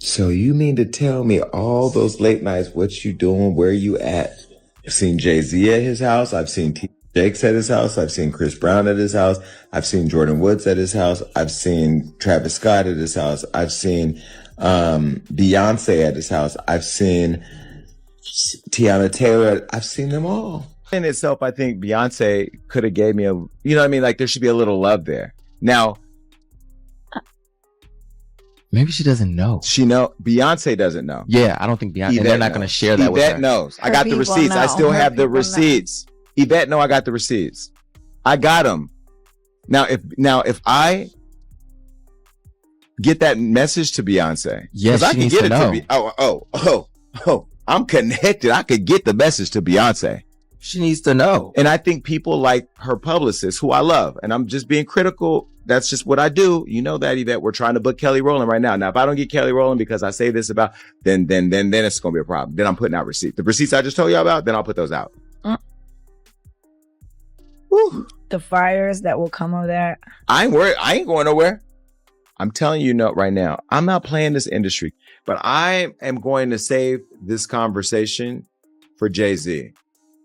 So you mean to tell me all those late nights, what you doing, where you at? I've seen Jay-Z at his house. I've seen T. Jakes at his house. I've seen Chris Brown at his house. I've seen Jordan Woods at his house. I've seen Travis Scott at his house. I've seen Beyonce at his house. I've seen Tiana Taylor. I've seen them all. In itself, I think Beyonce could have gave me a, you know what I mean? Like there should be a little love there. Now, maybe she doesn't know. Beyonce doesn't know. Yeah, I don't think Beyonce. And they're not going to share that with her. Yvette knows. I got the receipts. I still have the receipts. Yvette know I got the receipts. I got them. Now if I get that message to Beyonce, yes, I can get it to I'm connected. I could get the message to Beyonce. She needs to know. And I think people like her publicist, who I love, and I'm just being critical. That's just what I do. You know that, Yvette. We're trying to book Kelly Rowland right now. Now, if I don't get Kelly Rowland because I say this about, then it's going to be a problem. Then I'm putting out receipts. The receipts I just told you about, then I'll put those out. The fires that will come of that. I ain't worried. I ain't going nowhere. I'm telling you right now, I'm not playing this industry, but I am going to save this conversation for Jay-Z.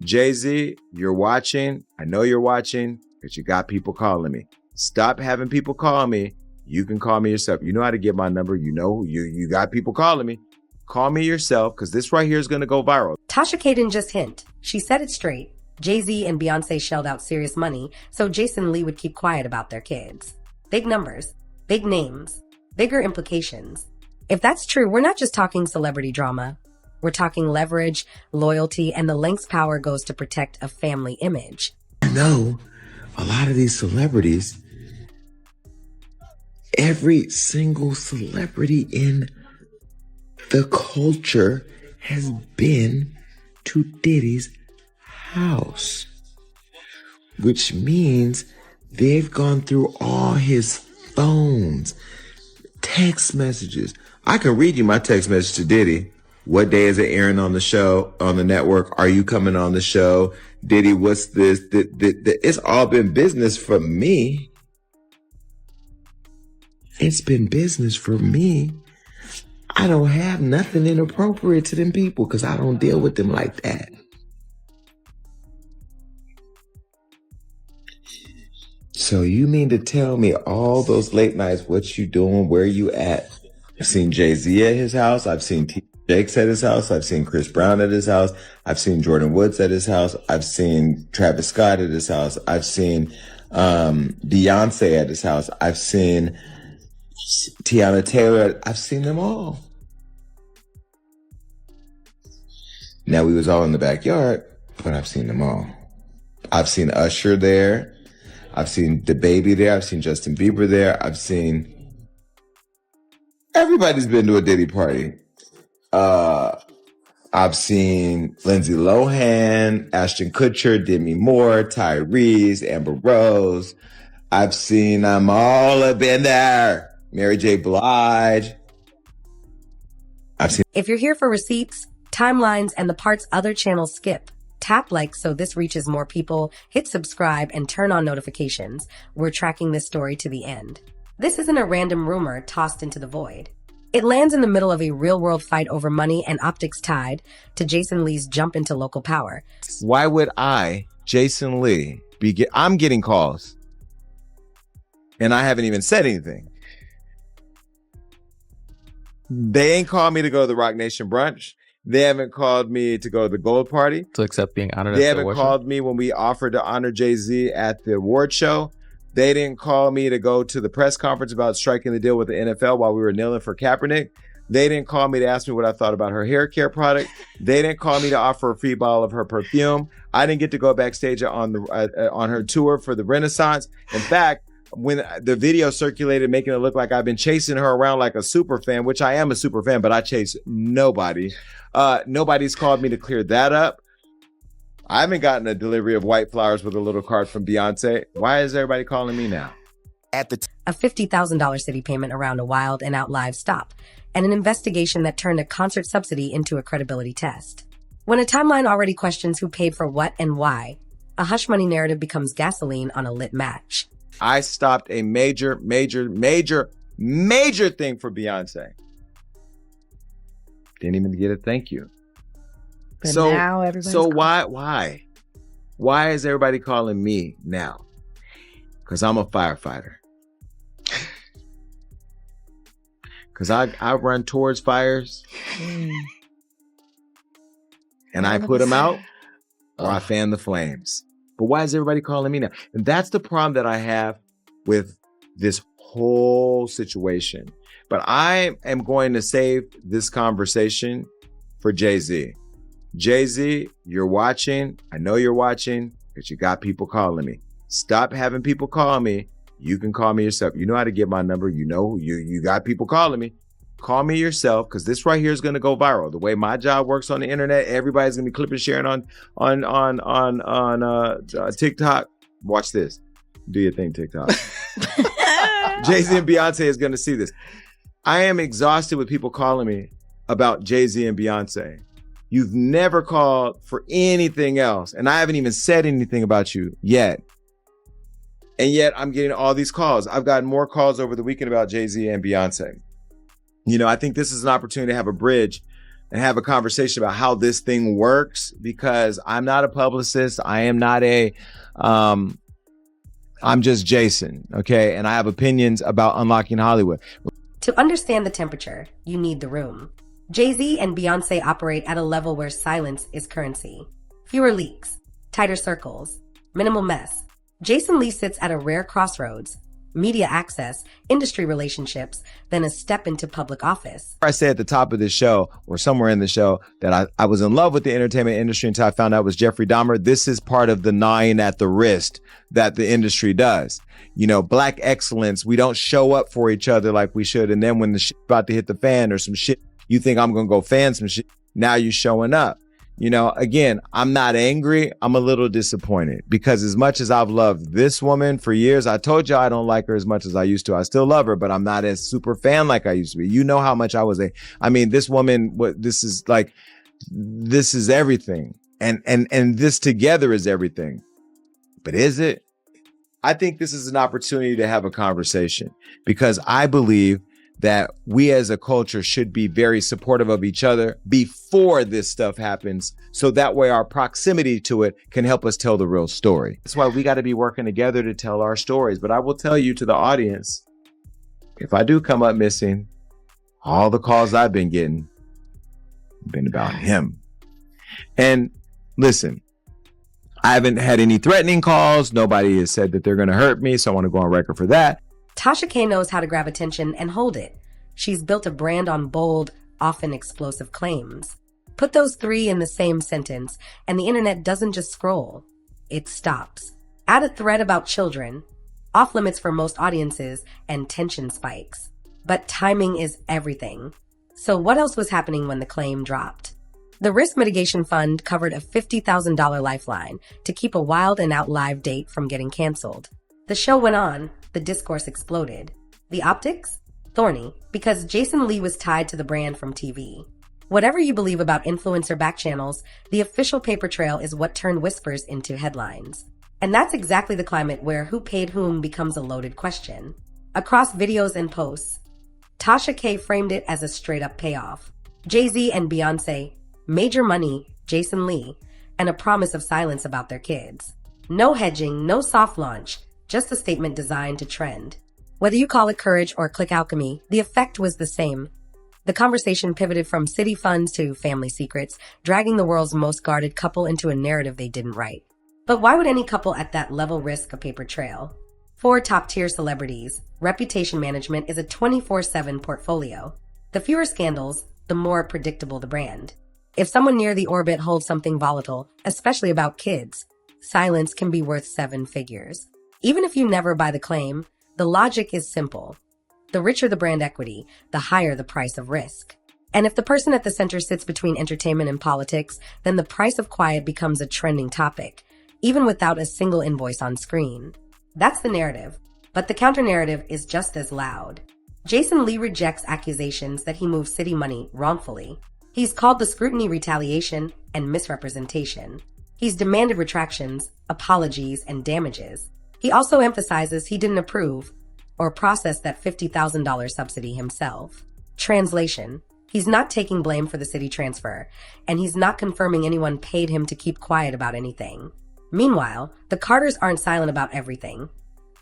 Jay-Z, you're watching. I know you're watching because you got people calling me. Stop having people call me. You can call me yourself. You know how to get my number. You know, you got people calling me. Call me yourself because this right here is going to go viral. Tasha K didn't just hint. She said it straight. Jay-Z and Beyoncé shelled out serious money so Jason Lee would keep quiet about their kids. Big numbers, big names, bigger implications. If that's true, we're not just talking celebrity drama. We're talking leverage, loyalty, and the lengths power goes to protect a family image. I know a lot of these celebrities, every single celebrity in the culture has been to Diddy's house, which means they've gone through all his phones, text messages. I can read you my text message to Diddy. What day is it airing on the show, on the network? Are you coming on the show? Diddy, what's this? It's all been business for me. It's been business for me. I don't have nothing inappropriate to them people because I don't deal with them like that. So you mean to tell me all those late nights, what you doing, where you at? I've seen Jay-Z at his house. I've seen T. Jakes at his house. I've seen Chris Brown at his house. I've seen Jordan Woods at his house. I've seen Travis Scott at his house. I've seen Beyonce at his house. I've seen Tiana Taylor. I've seen them all. Now, we was all in the backyard, but I've seen them all. I've seen Usher there. I've seen DaBaby there. I've seen Justin Bieber there. I've seen... Everybody's been to a Diddy party. I've seen Lindsay Lohan, Ashton Kutcher, Demi Moore, Tyrese, Amber Rose. I've seen them all up in there. Mary J. Blige. If you're here for receipts, timelines, and the parts other channels skip, tap like so this reaches more people, hit subscribe, and turn on notifications. We're tracking this story to the end. This isn't a random rumor tossed into the void. It lands in the middle of a real-world fight over money and optics tied to Jason Lee's jump into local power. Why would I, Jason Lee, I'm getting calls, and I haven't even said anything. They ain't called me to go to the Rock Nation brunch. They haven't called me to go to the Gold Party. To accept being honored. They haven't called me when we offered to honor Jay-Z at the award show. They didn't call me to go to the press conference about striking the deal with the NFL while we were kneeling for Kaepernick. They didn't call me to ask me what I thought about her hair care product. They didn't call me to offer a free bottle of her perfume. I didn't get to go backstage on her tour for the Renaissance. In fact, when the video circulated making it look like I've been chasing her around like a super fan, which I am a super fan, but I chase nobody. Nobody's called me to clear that up. I haven't gotten a delivery of white flowers with a little card from Beyonce. Why is everybody calling me now? A $50,000 city payment around a wild and out live stop, and an investigation that turned a concert subsidy into a credibility test. When a timeline already questions who paid for what and why, a hush money narrative becomes gasoline on a lit match. I stopped a major thing for Beyonce. Didn't even get a thank you. But now everybody's so why is everybody calling me now? Because I'm a firefighter. Because I run towards fires and I put them out or I fan the flames. But why is everybody calling me now? And that's the problem that I have with this whole situation. But I am going to save this conversation for Jay-Z. Jay-Z, you're watching. I know you're watching because you got people calling me. Stop having people call me. You can call me yourself. You know how to get my number. You know, you got people calling me. Call me yourself because this right here is going to go viral. The way my job works on the internet, everybody's going to be clipping, sharing on TikTok. Watch this. Do your thing, TikTok. Jay-Z and Beyonce is going to see this. I am exhausted with people calling me about Jay-Z and Beyonce. You've never called for anything else. And I haven't even said anything about you yet. And yet I'm getting all these calls. I've gotten more calls over the weekend about Jay-Z and Beyonce. You know, I think this is an opportunity to have a bridge and have a conversation about how this thing works, because I'm not a publicist. I am not I'm just Jason, okay? And I have opinions about unlocking Hollywood. To understand the temperature, you need the room. Jay-Z and Beyoncé operate at a level where silence is currency. Fewer leaks, tighter circles, minimal mess. Jason Lee sits at a rare crossroads: media access, industry relationships, then a step into public office. I say at the top of this show, or somewhere in the show, that I was in love with the entertainment industry until I found out it was Jeffrey Dahmer. This is part of the gnawing at the wrist that the industry does. You know, black excellence, we don't show up for each other like we should. And then when the shit's about to hit the fan or some shit, you think I'm going to go fan some shit. Now you're showing up. You know, again, I'm not angry. I'm a little disappointed because as much as I've loved this woman for years, I told you I don't like her as much as I used to. I still love her, but I'm not as super fan like I used to be. You know how much I was this woman, this is everything. And this together is everything. But is it? I think this is an opportunity to have a conversation because I believe that we as a culture should be very supportive of each other before this stuff happens. So that way our proximity to it can help us tell the real story. That's why we got to be working together to tell our stories. But I will tell you, to the audience, if I do come up missing, all the calls I've been getting have been about him. And listen, I haven't had any threatening calls. Nobody has said that they're going to hurt me. So I want to go on record for that. Tasha K knows how to grab attention and hold it. She's built a brand on bold, often explosive claims. Put those three in the same sentence, and the internet doesn't just scroll. It stops. Add a thread about children, off limits for most audiences, and tension spikes. But timing is everything. So what else was happening when the claim dropped? The Risk Mitigation Fund covered a $50,000 lifeline to keep a Wild and Out live date from getting canceled. The show went on. The discourse exploded. The optics? Thorny, because Jason Lee was tied to the brand from TV. Whatever you believe about influencer backchannels, the official paper trail is what turned whispers into headlines. And that's exactly the climate where who paid whom becomes a loaded question. Across videos and posts, Tasha K framed it as a straight-up payoff. Jay-Z and Beyonce, major money, Jason Lee, and a promise of silence about their kids. No hedging, no soft launch, just a statement designed to trend. Whether you call it courage or click alchemy, the effect was the same. The conversation pivoted from city funds to family secrets, dragging the world's most guarded couple into a narrative they didn't write. But why would any couple at that level risk a paper trail? For top-tier celebrities, reputation management is a 24/7 portfolio. The fewer scandals, the more predictable the brand. If someone near the orbit holds something volatile, especially about kids, silence can be worth 7 figures. Even if you never buy the claim, the logic is simple. The richer the brand equity, the higher the price of risk. And if the person at the center sits between entertainment and politics, then the price of quiet becomes a trending topic, even without a single invoice on screen. That's the narrative, but the counter-narrative is just as loud. Jason Lee rejects accusations that he moved city money wrongfully. He's called the scrutiny retaliation and misrepresentation. He's demanded retractions, apologies, and damages. He also emphasizes he didn't approve or process that $50,000 subsidy himself. Translation: He's not taking blame for the city transfer, and he's not confirming anyone paid him to keep quiet about anything. Meanwhile, the Carters aren't silent about everything,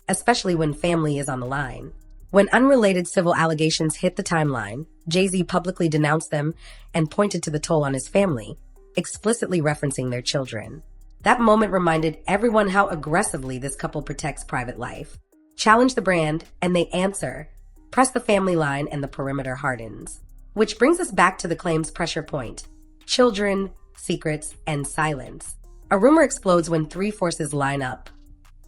especially when family is on the line. When unrelated civil allegations hit the timeline, Jay-Z publicly denounced them and pointed to the toll on his family, explicitly referencing their children. That moment reminded everyone how aggressively this couple protects private life. Challenge the brand, and they answer. Press the family line, and the perimeter hardens. Which brings us back to the claim's pressure point: children, secrets, and silence. A rumor explodes when three forces line up: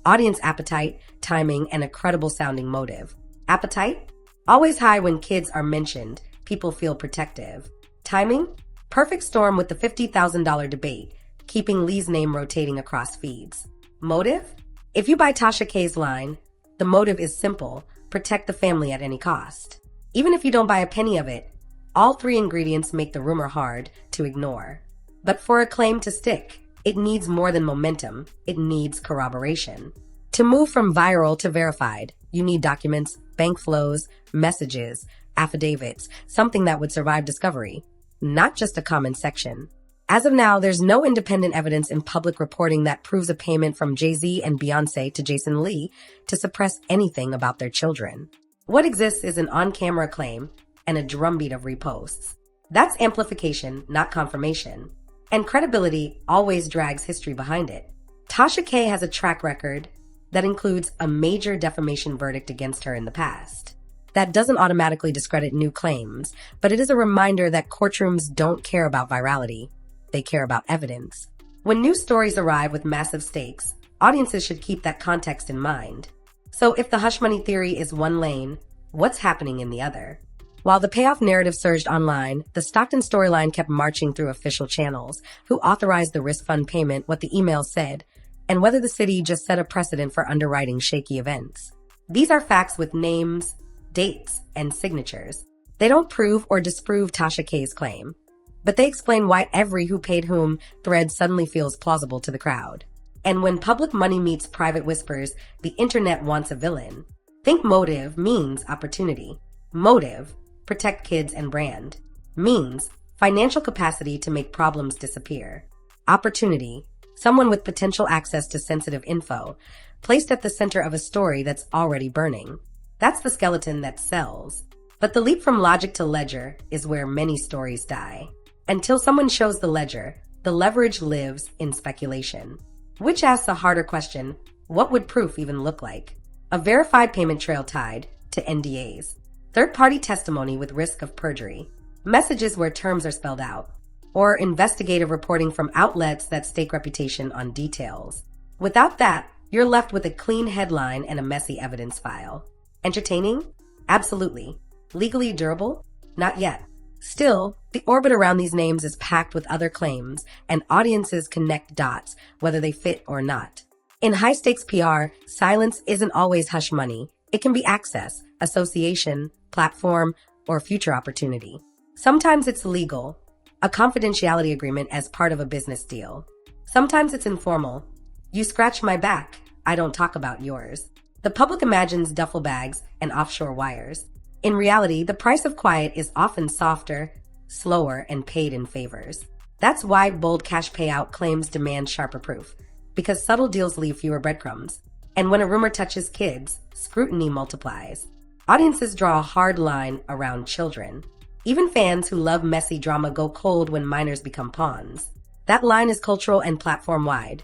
audience appetite, timing, and a credible-sounding motive. Appetite? Always high when kids are mentioned. People feel protective. Timing? Perfect storm with the $50,000 debate, keeping Lee's name rotating across feeds. Motive? If you buy Tasha K's line, the motive is simple: protect the family at any cost. Even if you don't buy a penny of it, all three ingredients make the rumor hard to ignore. But for a claim to stick, it needs more than momentum. It needs corroboration. To move from viral to verified, you need documents, bank flows, messages, affidavits, something that would survive discovery, not just a comment section. As of now, there's no independent evidence in public reporting that proves a payment from Jay-Z and Beyoncé to Jason Lee to suppress anything about their children. What exists is an on-camera claim and a drumbeat of reposts. That's amplification, not confirmation. And credibility always drags history behind it. Tasha K has a track record that includes a major defamation verdict against her in the past. That doesn't automatically discredit new claims, but it is a reminder that courtrooms don't care about virality. They care about evidence. When news stories arrive with massive stakes, audiences should keep that context in mind. So if the hush money theory is one lane, what's happening in the other? While the payoff narrative surged online, the Stockton storyline kept marching through official channels, who authorized the Risk Fund payment, what the email said, and whether the city just set a precedent for underwriting shaky events. These are facts with names, dates, and signatures. They don't prove or disprove Tasha K's claim, but they explain why every who paid whom thread suddenly feels plausible to the crowd. And when public money meets private whispers, the internet wants a villain. Think motive means opportunity. Motive, protect kids and brand, means financial capacity to make problems disappear. Opportunity, someone with potential access to sensitive info, placed at the center of a story that's already burning. That's the skeleton that sells. But the leap from logic to ledger is where many stories die. Until someone shows the ledger, the leverage lives in speculation. Which asks a harder question: what would proof even look like? A verified payment trail tied to NDAs, third-party testimony with risk of perjury, messages where terms are spelled out, or investigative reporting from outlets that stake reputation on details. Without that, you're left with a clean headline and a messy evidence file. Entertaining? Absolutely. Legally durable? Not yet. Still, the orbit around these names is packed with other claims, and audiences connect dots, whether they fit or not. In high-stakes PR, silence isn't always hush money. It can be access, association, platform, or future opportunity. Sometimes it's legal, a confidentiality agreement as part of a business deal. Sometimes it's informal. You scratch my back, I don't talk about yours. The public imagines duffel bags and offshore wires. In reality, the price of quiet is often softer, slower, and paid in favors. That's why bold cash payout claims demand sharper proof, because subtle deals leave fewer breadcrumbs. And when a rumor touches kids, scrutiny multiplies. Audiences draw a hard line around children. Even fans who love messy drama go cold when minors become pawns. That line is cultural and platform-wide.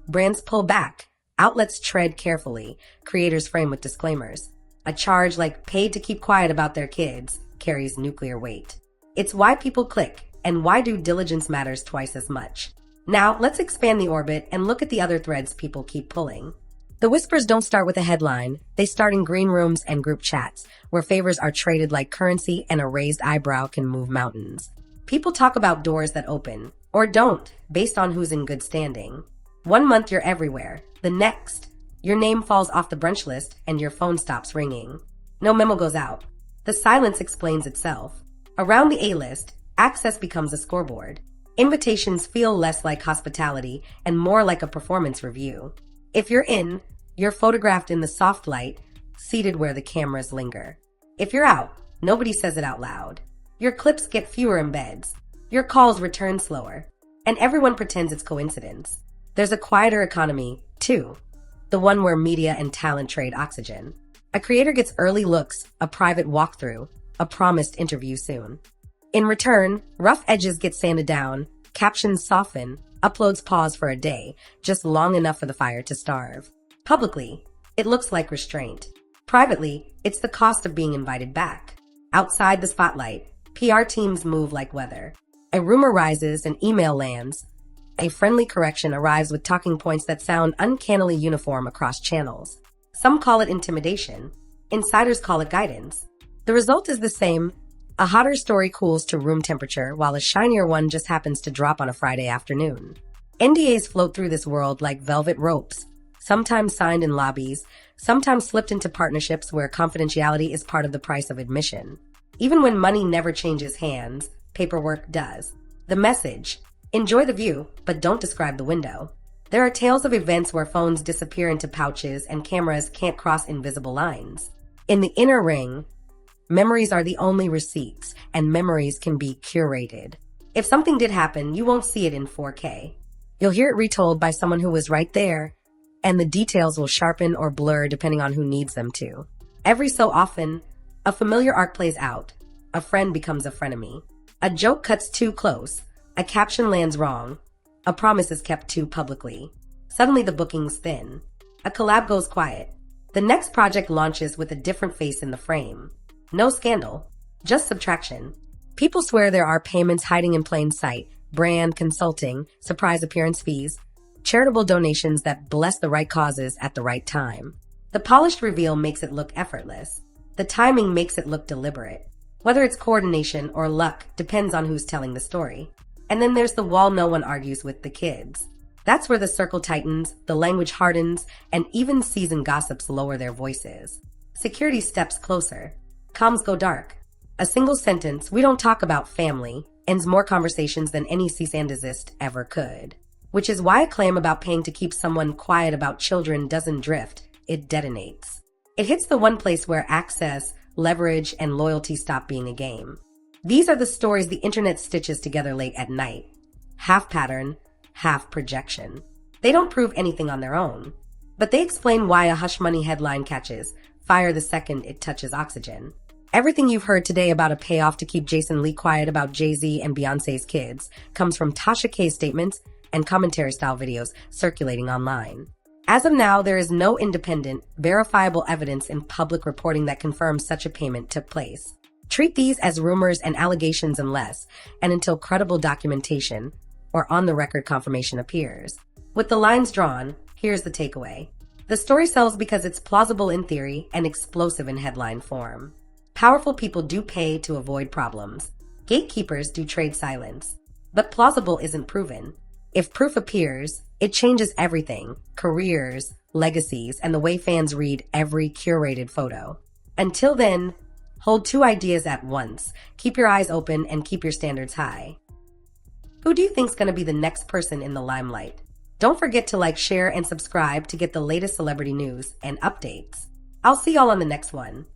Brands pull back, outlets tread carefully, creators frame with disclaimers. A charge like paid to keep quiet about their kids carries nuclear weight. It's why people click, and why due diligence matters twice as much. Now, let's expand the orbit and look at the other threads people keep pulling. The whispers don't start with a headline. They start in green rooms and group chats, where favors are traded like currency and a raised eyebrow can move mountains. People talk about doors that open, or don't, based on who's in good standing. 1 month you're everywhere. The next, your name falls off the brunch list and your phone stops ringing. No memo goes out. The silence explains itself. Around the A-list, access becomes a scoreboard. Invitations feel less like hospitality and more like a performance review. If you're in, you're photographed in the soft light, seated where the cameras linger. If you're out, nobody says it out loud. Your clips get fewer embeds. Your calls return slower. And everyone pretends it's coincidence. There's a quieter economy, too. The one where media and talent trade oxygen. A creator gets early looks, a private walkthrough, a promised interview soon. In return, rough edges get sanded down, captions soften, uploads pause for a day, just long enough for the fire to starve. Publicly, it looks like restraint. Privately, it's the cost of being invited back. Outside the spotlight, PR teams move like weather. A rumor rises, an email lands. A friendly correction arrives with talking points that sound uncannily uniform across channels. Some call it intimidation. Insiders call it guidance. The result is the same. A hotter story cools to room temperature, while a shinier one just happens to drop on a Friday afternoon. NDAs float through this world like velvet ropes, sometimes signed in lobbies, sometimes slipped into partnerships where confidentiality is part of the price of admission. Even when money never changes hands, paperwork does. The message: enjoy the view, but don't describe the window. There are tales of events where phones disappear into pouches and cameras can't cross invisible lines. In the inner ring, memories are the only receipts, and memories can be curated. If something did happen, you won't see it in 4K. You'll hear it retold by someone who was right there, and the details will sharpen or blur depending on who needs them to. Every so often, a familiar arc plays out. A friend becomes a frenemy. A joke cuts too close. A caption lands wrong. A promise is kept too publicly. Suddenly the booking's thin. A collab goes quiet. The next project launches with a different face in the frame. No scandal, just subtraction. People swear there are payments hiding in plain sight, brand, consulting, surprise appearance fees, charitable donations that bless the right causes at the right time. The polished reveal makes it look effortless. The timing makes it look deliberate. Whether it's coordination or luck depends on who's telling the story. And then there's the wall no one argues with: the kids. That's where the circle tightens, the language hardens, and even seasoned gossips lower their voices. Security steps closer. Comms go dark. A single sentence, "We don't talk about family," ends more conversations than any cease and desist ever could. Which is why a claim about paying to keep someone quiet about children doesn't drift, it detonates. It hits the one place where access, leverage, and loyalty stop being a game. These are the stories the internet stitches together late at night. Half pattern, half projection. They don't prove anything on their own, but they explain why a hush money headline catches fire the second it touches oxygen. Everything you've heard today about a payoff to keep Jason Lee quiet about Jay-Z and Beyoncé's kids comes from Tasha K statements and commentary-style videos circulating online. As of now, there is no independent, verifiable evidence in public reporting that confirms such a payment took place. Treat these as rumors and allegations unless and until credible documentation or on-the-record confirmation appears. With the lines drawn, here's the takeaway. The story sells because it's plausible in theory and explosive in headline form. Powerful people do pay to avoid problems. Gatekeepers do trade silence. But plausible isn't proven. If proof appears, it changes everything: careers, legacies, and the way fans read every curated photo. Until then, hold two ideas at once. Keep your eyes open and keep your standards high. Who do you think's going to be the next person in the limelight? Don't forget to like, share, and subscribe to get the latest celebrity news and updates. I'll see y'all on the next one.